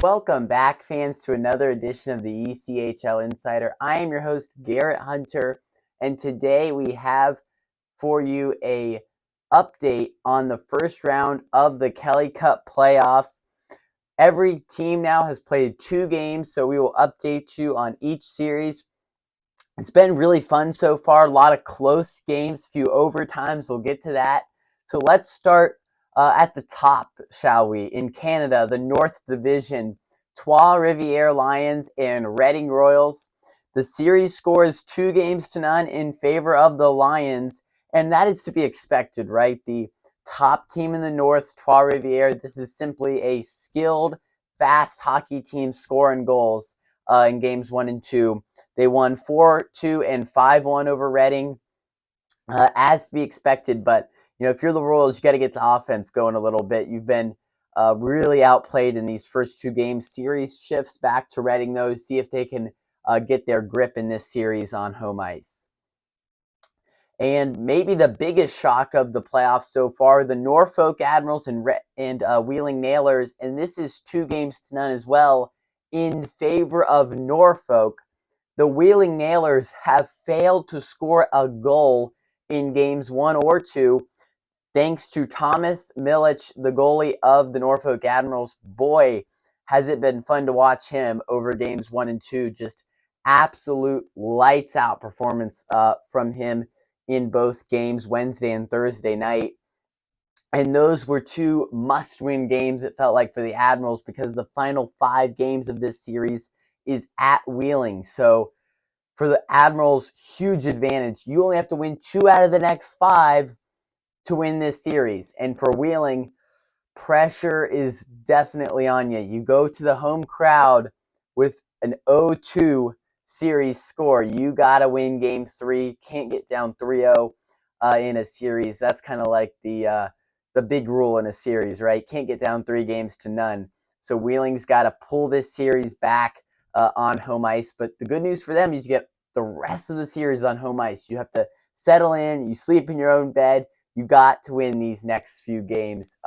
Welcome back, fans, to another edition of the ECHL Insider. I am your host, Garrett Hunter, and today we have for you a update on the first round of the Kelly Cup playoffs. Every team now has played 2 games, so we will update you on each series. It's been really fun so far, a lot of close games, few overtimes. We'll get to that. So let's start at the top, shall we? In Canada, the North Division, Trois-Rivières Lions and Reading Royals. The series score is 2-0 in favor of the Lions, and that is to be expected, right? The top team in the North, Trois-Rivières, this is simply a skilled, fast hockey team scoring goals in games 1 and 2. They won 4-2 and 5-1 over Reading, as to be expected. But if you're the Royals, you got to get the offense going a little bit. You've been really outplayed in these first 2 games. Series shifts back to Reading, though. See if they can get their grip in this series on home ice. And maybe the biggest shock of the playoffs so far, the Norfolk Admirals and Wheeling Nailers, and this is 2-0 as well in favor of Norfolk. The Wheeling Nailers have failed to score a goal in games 1 or 2, thanks to Thomas Milich, the goalie of the Norfolk Admirals. Boy, has it been fun to watch him over games 1 and 2. Just absolute lights-out performance from him in both games, Wednesday and Thursday night. And those were 2 must-win games, it felt like, for the Admirals, because the final 5 games of this series is at Wheeling. So for the Admirals, huge advantage. You only have to win 2 out of the next 5 to win this series. And for Wheeling, pressure is definitely on you. You go to the home crowd with an 0-2 series score. You got to win game 3. Can't get down 3-0 in a series. That's kind of like the big rule in a series, right? Can't get down 3-0. So Wheeling's got to pull this series back on home ice. But the good news for them is you get the rest of the series on home ice. You have to settle in. You sleep in your own bed. You got to win these next few games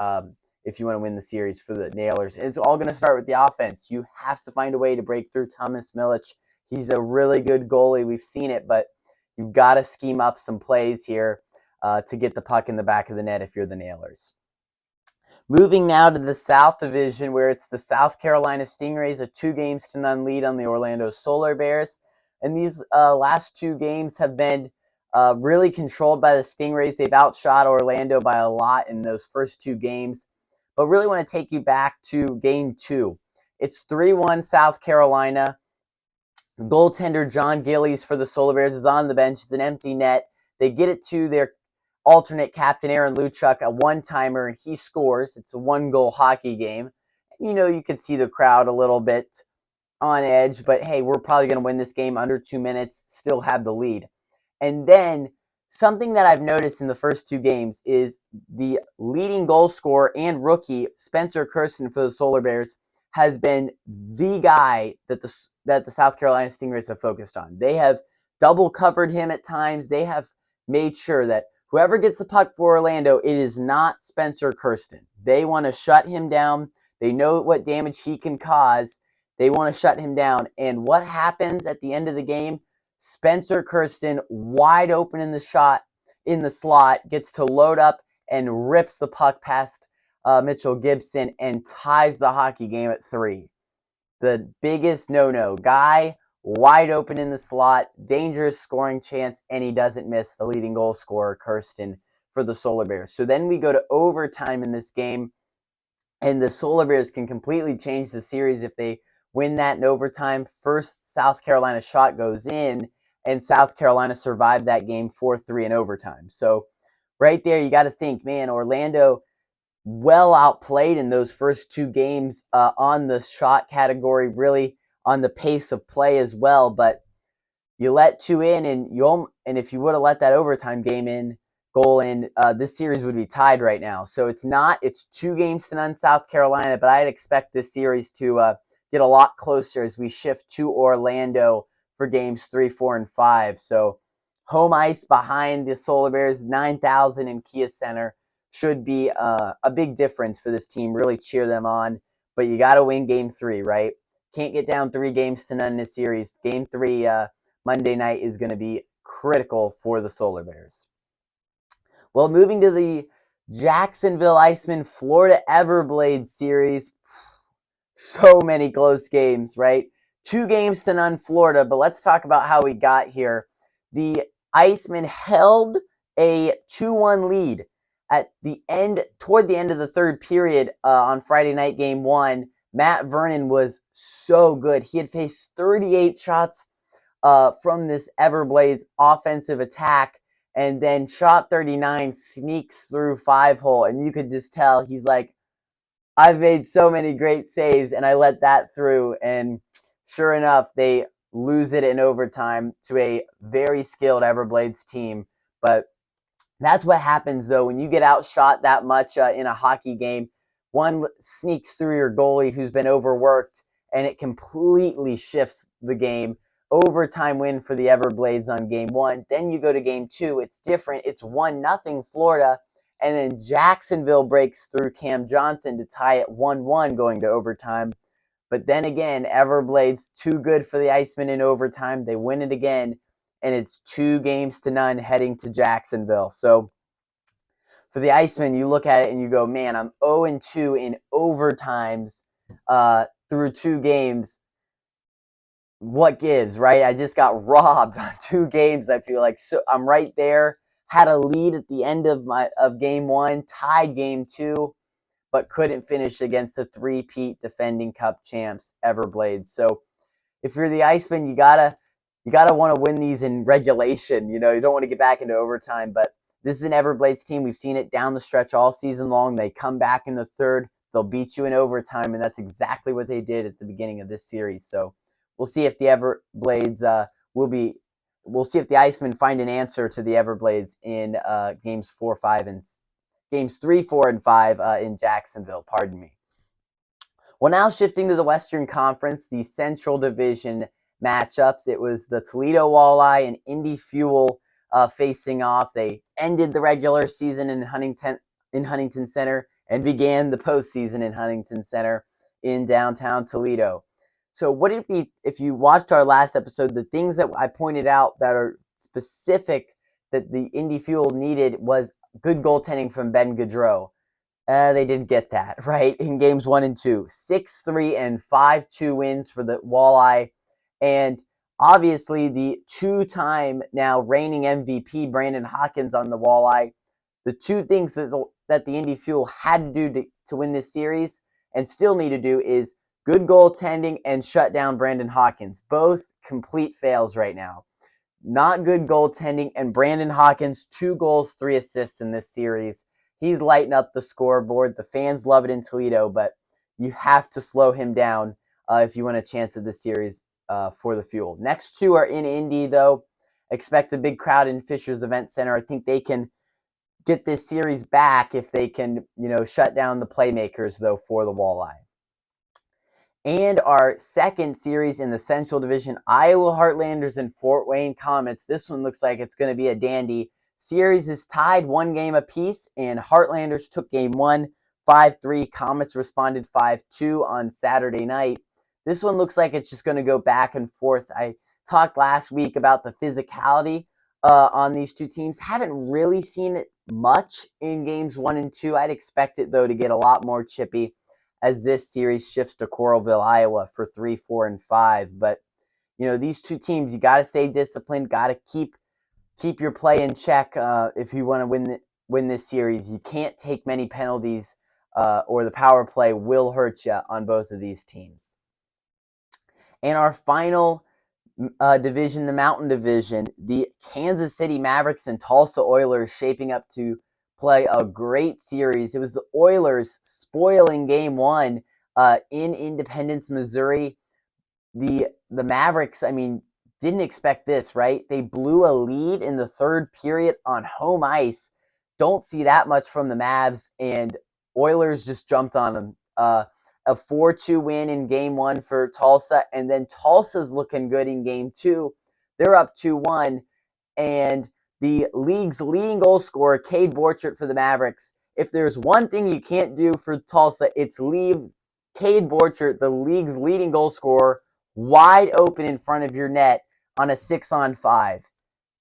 if you want to win the series for the Nailers. And it's all going to start with the offense. You have to find a way to break through Thomas Milich. He's a really good goalie. We've seen it, but you've got to scheme up some plays here to get the puck in the back of the net if you're the Nailers. Moving now to the South Division, where it's the South Carolina Stingrays, a 2-0 lead on the Orlando Solar Bears. And these last 2 games have been really controlled by the Stingrays. They've outshot Orlando by a lot in those first 2 games. But really want to take you back to game 2. It's 3-1 South Carolina. Goaltender John Gillies for the Solar Bears is on the bench. It's an empty net. They get it to their alternate captain, Aaron Luchuk, a one-timer, and he scores. It's a 1-goal hockey game. You could see the crowd a little bit on edge, but hey, we're probably going to win this game under 2 minutes, still have the lead. And then something that I've noticed in the first 2 games is the leading goal scorer and rookie, Spencer Kirsten for the Solar Bears, has been the guy that the South Carolina Stingrays have focused on. They have double covered him at times. They have made sure that whoever gets the puck for Orlando, it is not Spencer Kirsten. They want to shut him down. They know what damage he can cause. They want to shut him down. And what happens at the end of the game? Spencer Kirsten, wide open in the slot, gets to load up and rips the puck past Mitchell Gibson and ties the hockey game at 3. The biggest no-no. Guy wide open in the slot, dangerous scoring chance, and he doesn't miss. The leading goal scorer, Kirsten, for the Solar Bears. So then we go to overtime in this game, and the Solar Bears can completely change the series if they win that in overtime. First South Carolina shot goes in, and South Carolina survived that game 4-3 in overtime. So right there, you got to think, man, Orlando well outplayed in those first 2 games on the shot category, really on the pace of play as well. But you let 2 in, and if you would have let that overtime goal in, this series would be tied right now. So it's 2-0 South Carolina, but I'd expect this series to get a lot closer as we shift to Orlando for games 3, 4, and 5. So home ice behind the Solar Bears, 9,000 in Kia Center, should be a big difference for this team. Really cheer them on. but you got to win game 3, right? Can't get down 3-0 in this series. Game 3 Monday night is going to be critical for the Solar Bears. Well, moving to the Jacksonville Icemen Florida Everblades series. So many close games, right? 2-0 Florida, but let's talk about how we got here. The Icemen held a 2-1 lead at the end, toward the end of the third period on Friday night game 1. Matt Vernon was so good. He had faced 38 shots from this Everblades offensive attack, and then shot 39 sneaks through 5-hole, and you could just tell he's like, I've made so many great saves, and I let that through, and sure enough, they lose it in overtime to a very skilled Everblades team. But that's what happens, though, when you get outshot that much in a hockey game. One sneaks through your goalie who's been overworked, and it completely shifts the game. Overtime win for the Everblades on game 1. Then you go to game 2. It's different. It's 1-0 Florida. And then Jacksonville breaks through Cam Johnson to tie it 1-1 going to overtime. But then again, Everblades too good for the Icemen in overtime. They win it again, and it's 2-0 heading to Jacksonville. So for the Icemen, you look at it and you go, man, I'm 0-2 in overtimes through 2 games. What gives, right? I just got robbed on 2 games, I feel like. So I'm right there. Had a lead at the end of game 1, tied game 2, but couldn't finish against the 3-peat defending Cup champs, Everblades. So if you're the Icemen, you gotta want to win these in regulation. You don't want to get back into overtime. But this is an Everblades team. We've seen it down the stretch all season long. They come back in the third, they'll beat you in overtime, and that's exactly what they did at the beginning of this series. So we'll see if the Everblades We'll see if the Icemen find an answer to the Everblades in games 3, 4, and 5 in Jacksonville. Pardon me. Well, now shifting to the Western Conference, the Central Division matchups. It was the Toledo Walleye and Indy Fuel facing off. They ended the regular season in Huntington Center and began the postseason in Huntington Center in downtown Toledo. So what did we, if you watched our last episode, the things that I pointed out that are specific that the Indy Fuel needed was good goaltending from Ben Gaudreau. They didn't get that, right? In games 1 and 2, 6-3 and 5-2 wins for the Walleye. And obviously the 2-time now reigning MVP, Brandon Hawkins on the Walleye. The 2 things that the Indy Fuel had to do to win this series and still need to do is good goaltending and shut down Brandon Hawkins. Both complete fails right now. Not good goaltending, and Brandon Hawkins, 2 goals, 3 assists in this series. He's lighting up the scoreboard. The fans love it in Toledo, but you have to slow him down if you want a chance at this series for the Fuel. Next 2 are in Indy, though. Expect a big crowd in Fisher's Event Center. I think they can get this series back if they can, shut down the playmakers, though, for the Walleye. And our second series in the Central Division, Iowa Heartlanders and Fort Wayne Comets. This one looks like it's going to be a dandy. Series is tied 1 game apiece, and Heartlanders took game 1, 5-3. Comets responded 5-2 on Saturday night. This one looks like it's just going to go back and forth. I talked last week about the physicality on these 2 teams. Haven't really seen it much in games 1 and 2. I'd expect it, though, to get a lot more chippy as this series shifts to Coralville, Iowa for 3, 4, and 5. But, these 2 teams, you got to stay disciplined, got to keep your play in check if you want to win this series. You can't take many penalties or the power play will hurt you on both of these teams. And our final division, the Mountain Division, the Kansas City Mavericks and Tulsa Oilers shaping up to play a great series. It was the Oilers spoiling game 1 in Independence, Missouri. The Mavericks, didn't expect this, right? They blew a lead in the third period on home ice. Don't see that much from the Mavs, and Oilers just jumped on them. A 4-2 win in game 1 for Tulsa, and then Tulsa's looking good in game 2. They're up 2-1, and the league's leading goal scorer, Cade Borchert for the Mavericks. If there's one thing you can't do for Tulsa, it's leave Cade Borchert, the league's leading goal scorer, wide open in front of your net on a 6-on-5.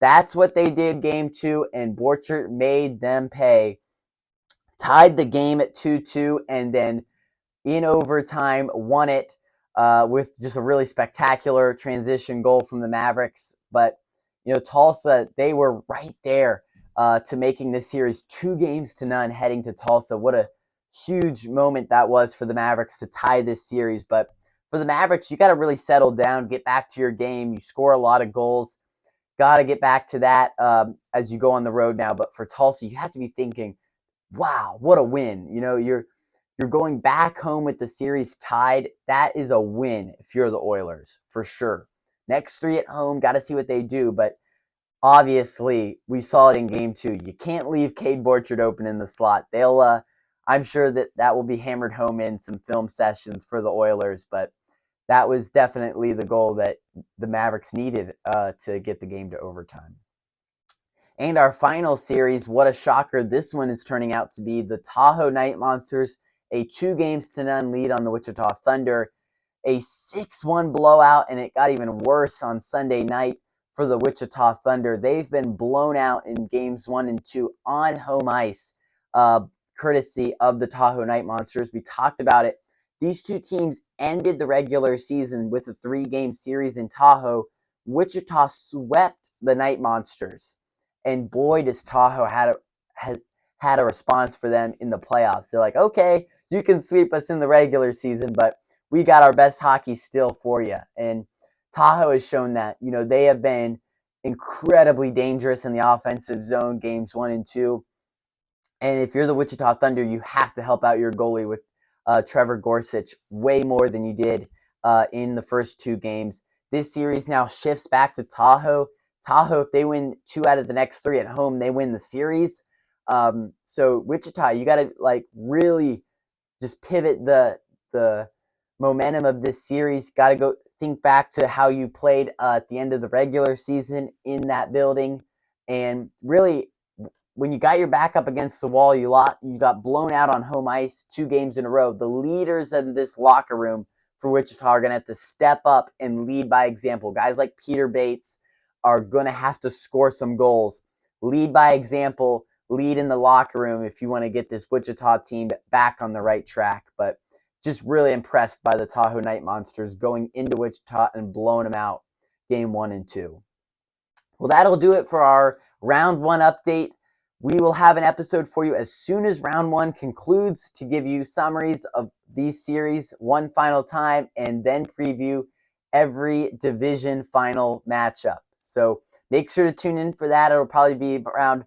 That's what they did game 2, and Borchert made them pay. Tied the game at 2-2, and then in overtime won it with just a really spectacular transition goal from the Mavericks. But, Tulsa, they were right there to making this series 2-0 heading to Tulsa. What a huge moment that was for the Mavericks to tie this series. But for the Mavericks, you got to really settle down, get back to your game. You score a lot of goals. Got to get back to that as you go on the road now. But for Tulsa, you have to be thinking, wow, what a win. You're going back home with the series tied. That is a win if you're the Oilers, for sure. Next 3 at home, got to see what they do. But obviously, we saw it in game 2. You can't leave Cade Borchert open in the slot. I'm sure that will be hammered home in some film sessions for the Oilers. But that was definitely the goal that the Mavericks needed to get the game to overtime. And our final series, what a shocker this one is turning out to be. The Tahoe Night Monsters, a 2-0 lead on the Wichita Thunder, a 6-1 blowout, and it got even worse on Sunday night for the Wichita Thunder. They've been blown out in games 1 and 2 on home ice, courtesy of the Tahoe Night Monsters. We talked about it. These two teams ended the regular season with a 3-game series in Tahoe. Wichita swept the Night Monsters. And boy, does Tahoe has had a response for them in the playoffs. They're like, okay, you can sweep us in the regular season, but we got our best hockey still for you. And Tahoe has shown that. They have been incredibly dangerous in the offensive zone games 1 and 2. And if you're the Wichita Thunder, you have to help out your goalie with Trevor Gorsuch way more than you did in the first 2 games. This series now shifts back to Tahoe. Tahoe, if they win 2 out of the next 3 at home, they win the series. So Wichita, you got to really just pivot the momentum of this series. Got to go think back to how you played at the end of the regular season in that building, and really, when you got your back up against the wall, you got blown out on home ice 2 games in a row. The leaders in this locker room for Wichita are going to have to step up and lead by example. Guys like Peter Bates are going to have to score some goals. Lead by example, lead in the locker room if you want to get this Wichita team back on the right track. But just really impressed by the Tahoe Night Monsters going into Wichita and blowing them out game 1 and 2. Well, that'll do it for our round 1 update. We will have an episode for you as soon as round 1 concludes to give you summaries of these series one final time and then preview every division final matchup. So make sure to tune in for that. It'll probably be around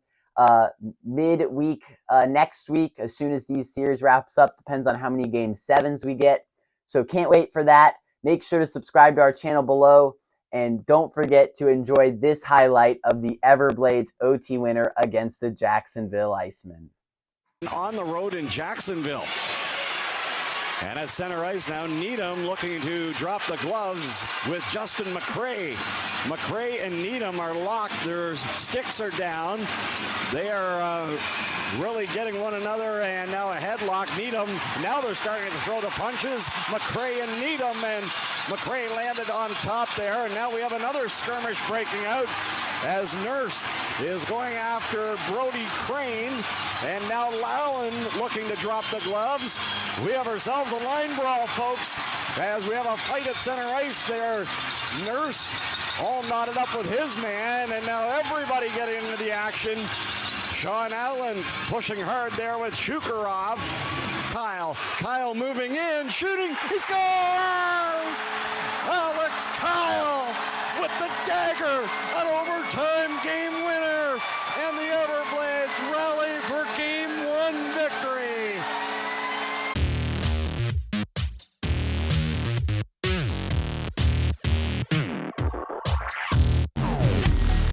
midweek next week as soon as these series wraps up. Depends on how many game 7s we get. So can't wait for that. Make sure to subscribe to our channel below. And don't forget to enjoy this highlight of the Everblades OT winner against the Jacksonville Icemen. On the road in Jacksonville. And at center ice now, Needham looking to drop the gloves with Justin McCray. McCray and Needham are locked. Their sticks are down. They are really getting one another, and now a headlock. Needham, now they're starting to throw the punches. McCray and Needham, and McCray landed on top there, and now we have another skirmish breaking out as Nurse is going after Brody Crane, and now Lowland looking to drop the gloves. We have ourselves a line brawl, folks, as we have a fight at center ice there. Nurse all knotted up with his man, and now everybody getting into the action. Sean Allen pushing hard there with Shukarov. Kyle moving in, shooting, he scores! Alex Kyle with the dagger, an overtime game winner, and the